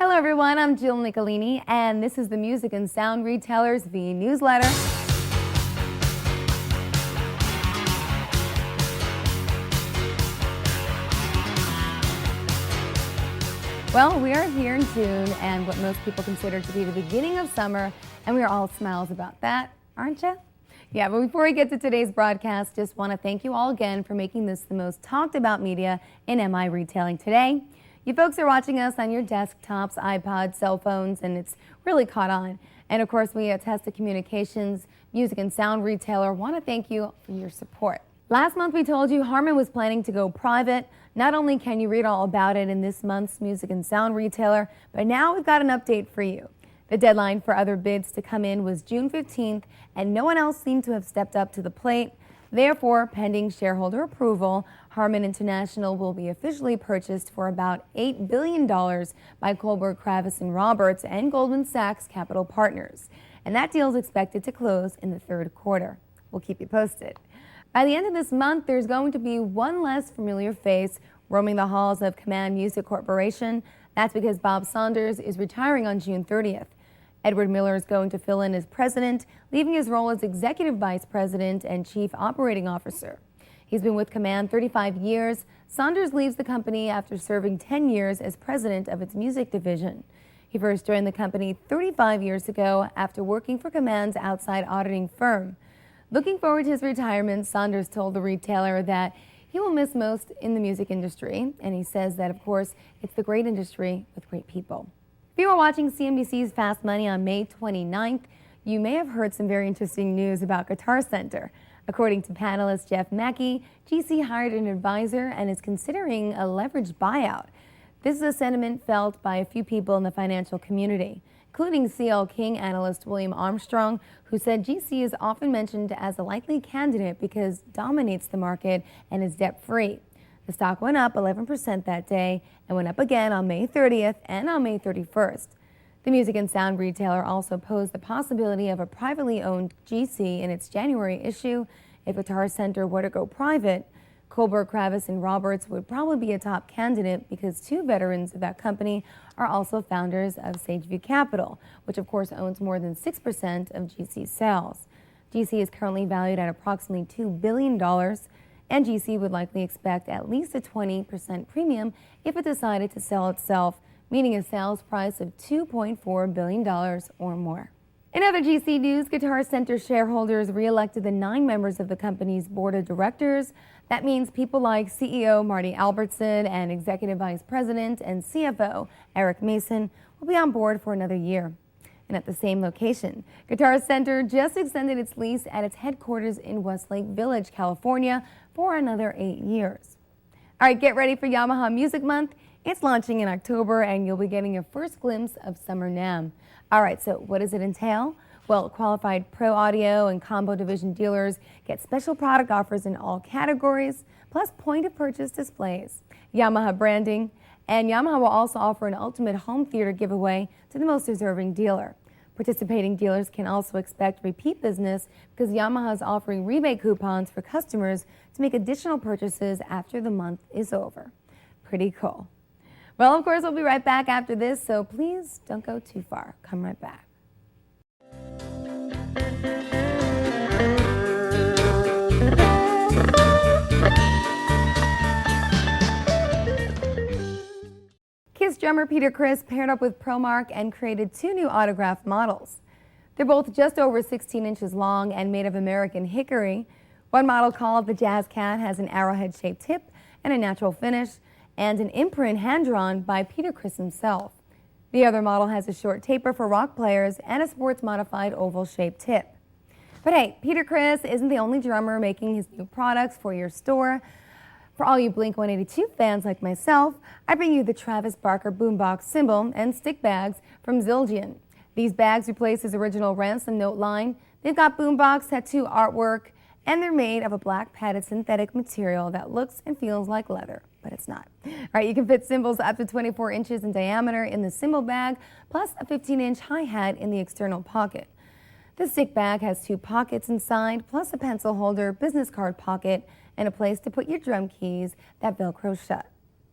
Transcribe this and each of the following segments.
Hello everyone, I'm Jill Nicolini, and this is the Music and Sound Retailers Vnewsletter. Well, we are here in June, and what most people consider to be the beginning of summer, and we are all smiles about that, aren't you? Yeah, but before we get to today's broadcast, just want to thank you all again for making this the most talked about media in MI retailing today. You folks are watching us on your desktops, iPods, cell phones, and it's really caught on. And of course, we at Testa Communications, Music and Sound Retailer, want to thank you for your support. Last month we told you Harman was planning to go private. Not only can you read all about it in this month's Music and Sound Retailer, but now we've got an update for you. The deadline for other bids to come in was June 15th, and no one else seemed to have stepped up to the plate. Therefore, pending shareholder approval, Harman International will be officially purchased for about $8 billion by Kohlberg Kravis & Roberts and Goldman Sachs Capital Partners. And that deal is expected to close in the third quarter. We'll keep you posted. By the end of this month, there's going to be one less familiar face roaming the halls of Command Music Corporation. That's because Bob Saunders is retiring on June 30th. Edward Miller is going to fill in as president, leaving his role as executive vice president and chief operating officer. He's been with Command 35 years. Saunders leaves the company after serving 10 years as president of its music division. He first joined the company 35 years ago after working for Command's outside auditing firm. Looking forward to his retirement, Saunders told the retailer that he will miss most in the music industry, and he says that, of course, it's the great industry with great people. If you were watching CNBC's Fast Money on May 29th, you may have heard some very interesting news about Guitar Center. According to panelist Jeff Mackey, GC hired an advisor and is considering a leveraged buyout. This is a sentiment felt by a few people in the financial community, including CL King analyst William Armstrong, who said GC is often mentioned as a likely candidate because it dominates the market and is debt-free. The stock went up 11% that day and went up again on May 30th and on May 31st. The Music and Sound Retailer also posed the possibility of a privately owned GC in its January issue. If Guitar Center were to go private, Kohlberg Kravis & Roberts would probably be a top candidate because two veterans of that company are also founders of Sageview Capital, which of course owns more than 6% of GC's sales. GC is currently valued at approximately $2 billion. And GC would likely expect at least a 20% premium if it decided to sell itself, meaning a sales price of $2.4 billion or more. In other GC news, Guitar Center shareholders re-elected the 9 members of the company's board of directors. That means people like CEO Marty Albertson and Executive Vice President and CFO Eric Mason will be on board for another year. And at the same location, Guitar Center just extended its lease at its headquarters in Westlake Village, California for another 8 years. All right, get ready for Yamaha Music Month. It's launching in October and you'll be getting your first glimpse of Summer NAMM. All right, so what does it entail? Well, qualified pro audio and combo division dealers get special product offers in all categories, plus point of purchase displays, Yamaha branding, and Yamaha will also offer an ultimate home theater giveaway to the most deserving dealer. Participating dealers can also expect repeat business because Yamaha is offering rebate coupons for customers to make additional purchases after the month is over. Pretty cool. Well, of course, we'll be right back after this, so please don't go too far. Come right back. Kiss drummer Peter Criss paired up with ProMark and created 2 new autograph models. They're both just over 16 inches long and made of American hickory. One model called the Jazz Cat has an arrowhead-shaped tip and a natural finish, and an imprint hand-drawn by Peter Criss himself. The other model has a short taper for rock players and a sports-modified oval-shaped tip. But hey, Peter Criss isn't the only drummer making his new products for your store. For all you Blink-182 fans like myself, I bring you the Travis Barker boombox cymbal and stick bags from Zildjian. These bags replace his original ransom note line. They've got boombox tattoo artwork, and they're made of a black padded synthetic material that looks and feels like leather, but it's not. All right, you can fit cymbals up to 24 inches in diameter in the cymbal bag, plus a 15-inch hi-hat in the external pocket. The stick bag has 2 pockets inside, plus a pencil holder, business card pocket, and a place to put your drum keys that Velcro shut.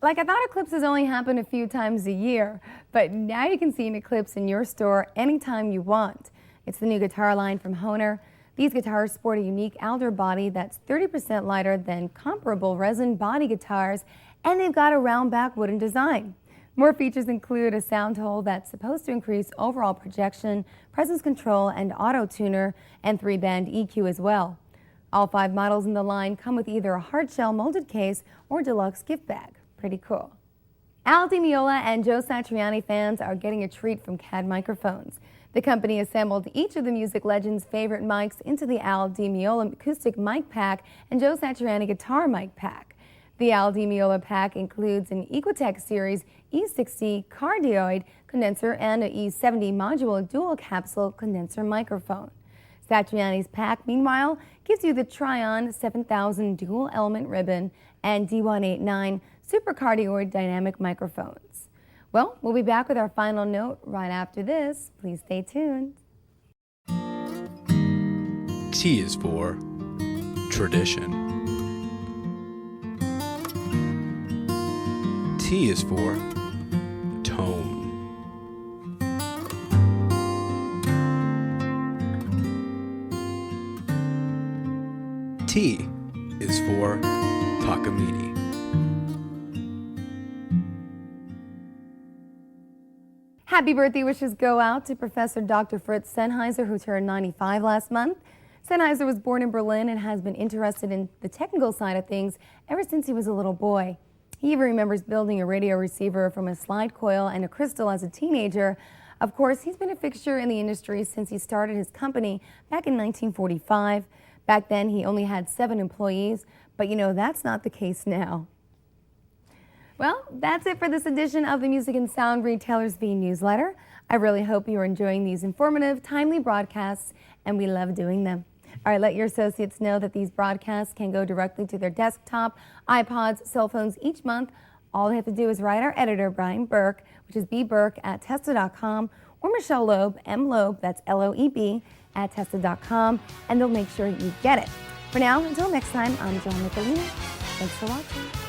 Like, I thought eclipses only happen a few times a year, but now you can see an eclipse in your store anytime you want. It's the new guitar line from Hohner. These guitars sport a unique alder body that's 30% lighter than comparable resin body guitars, and they've got a round back wooden design. More features include a sound hole that's supposed to increase overall projection, presence control, and auto tuner, and 3-band EQ as well. All 5 models in the line come with either a hard shell molded case or deluxe gift bag. Pretty cool. Al Di Meola and Joe Satriani fans are getting a treat from CAD Microphones. The company assembled each of the music legend's favorite mics into the Al Di Meola acoustic mic pack and Joe Satriani guitar mic pack. The Al Di Meola pack includes an Equitech Series E60 cardioid condenser and an E70 module dual capsule condenser microphone. Satriani's pack, meanwhile, gives you the Trion 7000 dual element ribbon and D189 supercardioid dynamic microphones. Well, we'll be back with our final note right after this. Please stay tuned. T is for tradition. T is for tone. T is for Takamine. Happy birthday wishes go out to Professor Dr. Fritz Sennheiser, who turned 95 last month. Sennheiser was born in Berlin and has been interested in the technical side of things ever since he was a little boy. He even remembers building a radio receiver from a slide coil and a crystal as a teenager. Of course, he's been a fixture in the industry since he started his company back in 1945. Back then, he only had 7 employees, but you know, that's not the case now. Well, that's it for this edition of the Music and Sound Retailers Vnewsletter. I really hope you are enjoying these informative, timely broadcasts, and we love doing them. All right, let your associates know that these broadcasts can go directly to their desktop, iPods, cell phones each month. All they have to do is write our editor, Brian Burke, which is bburke@testa.com, or Michelle Loeb, M-Loeb, that's L-O-E-B, @testa.com, and they'll make sure you get it. For now, until next time, I'm Jill Nicolini. Thanks for watching.